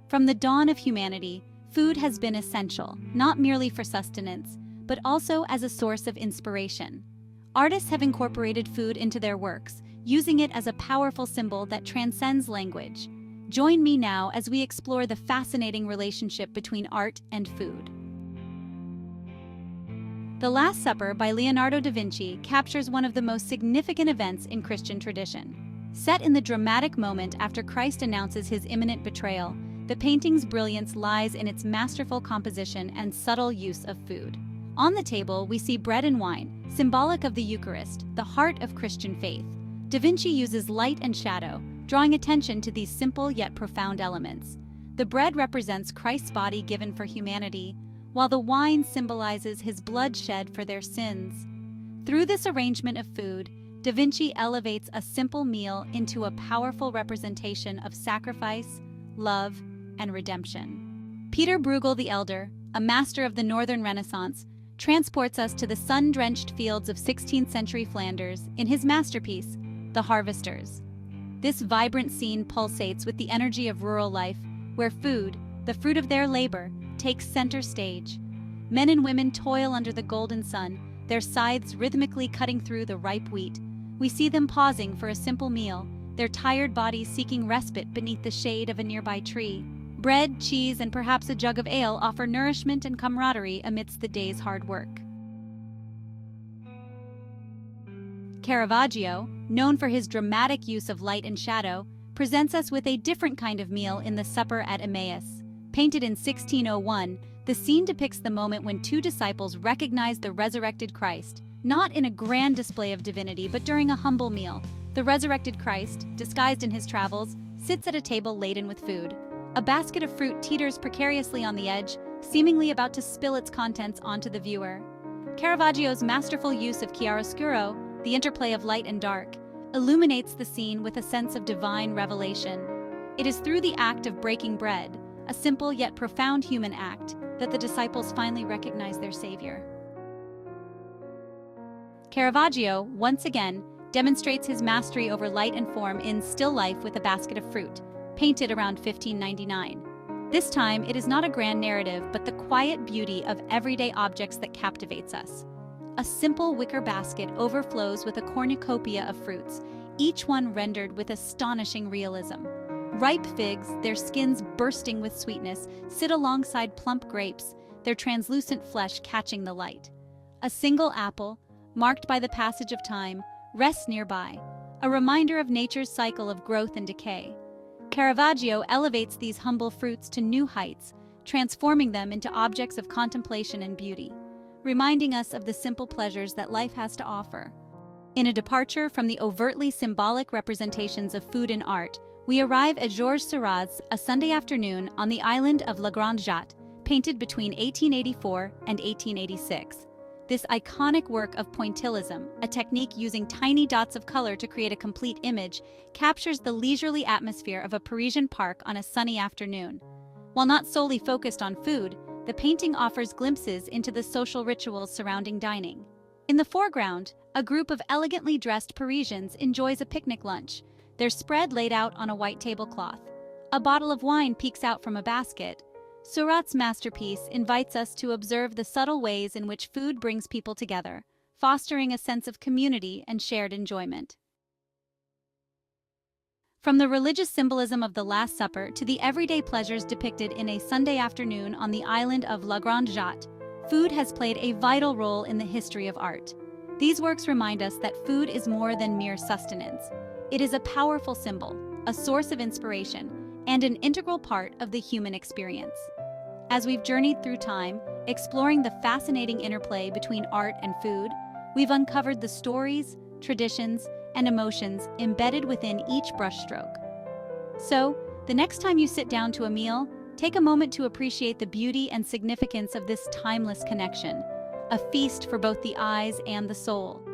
From the dawn of humanity, food has been essential, not merely for sustenance, but also as a source of inspiration. Artists have incorporated food into their works, using it as a powerful symbol that transcends language. Join me now as we explore the fascinating relationship between art and food. The Last Supper by Leonardo da Vinci captures one of the most significant events in Christian tradition. Set in the dramatic moment after Christ announces his imminent betrayal, the painting's brilliance lies in its masterful composition and subtle use of food. On the table, we see bread and wine, symbolic of the Eucharist, the heart of Christian faith. Da Vinci uses light and shadow, drawing attention to these simple yet profound elements. The bread represents Christ's body given for humanity, while the wine symbolizes his blood shed for their sins. Through this arrangement of food, Da Vinci elevates a simple meal into a powerful representation of sacrifice, love, and redemption. Pieter Bruegel the Elder, a master of the Northern Renaissance, transports us to the sun-drenched fields of 16th century Flanders in his masterpiece, The Harvesters. This vibrant scene pulsates with the energy of rural life, where food, the fruit of their labor, takes center stage. Men and women toil under the golden sun, their scythes rhythmically cutting through the ripe wheat. We see them pausing for a simple meal, their tired bodies seeking respite beneath the shade of a nearby tree. Bread, cheese, and perhaps a jug of ale offer nourishment and camaraderie amidst the day's hard work. Caravaggio, known for his dramatic use of light and shadow, presents us with a different kind of meal in The Supper at Emmaus. Painted in 1601, the scene depicts the moment when two disciples recognize the resurrected Christ, not in a grand display of divinity, but during a humble meal. The resurrected Christ, disguised in his travels, sits at a table laden with food. A basket of fruit teeters precariously on the edge, seemingly about to spill its contents onto the viewer. Caravaggio's masterful use of chiaroscuro, the interplay of light and dark, illuminates the scene with a sense of divine revelation. It is through the act of breaking bread, a simple yet profound human act, that the disciples finally recognize their Savior. Caravaggio, once again, demonstrates his mastery over light and form in Still Life with a Basket of Fruit, painted around 1599. This time, it is not a grand narrative, but the quiet beauty of everyday objects that captivates us. A simple wicker basket overflows with a cornucopia of fruits, each one rendered with astonishing realism. Ripe figs, their skins bursting with sweetness, sit alongside plump grapes, their translucent flesh catching the light. A single apple, marked by the passage of time, rests nearby, a reminder of nature's cycle of growth and decay. Caravaggio elevates these humble fruits to new heights, transforming them into objects of contemplation and beauty, reminding us of the simple pleasures that life has to offer. In a departure from the overtly symbolic representations of food in art, we arrive at Georges Seurat's A Sunday Afternoon on the island of La Grande Jatte, painted between 1884 and 1886. This iconic work of pointillism, a technique using tiny dots of color to create a complete image, captures the leisurely atmosphere of a Parisian park on a sunny afternoon. While not solely focused on food, the painting offers glimpses into the social rituals surrounding dining. In the foreground, a group of elegantly dressed Parisians enjoys a picnic lunch, their spread laid out on a white tablecloth. A bottle of wine peeks out from a basket. Seurat's masterpiece invites us to observe the subtle ways in which food brings people together, fostering a sense of community and shared enjoyment. From the religious symbolism of the Last Supper to the everyday pleasures depicted in A Sunday Afternoon on the island of La Grande Jatte, food has played a vital role in the history of art. These works remind us that food is more than mere sustenance. It is a powerful symbol, a source of inspiration, and an integral part of the human experience. As we've journeyed through time, exploring the fascinating interplay between art and food, we've uncovered the stories, traditions, and emotions embedded within each brushstroke. So, the next time you sit down to a meal, take a moment to appreciate the beauty and significance of this timeless connection, a feast for both the eyes and the soul.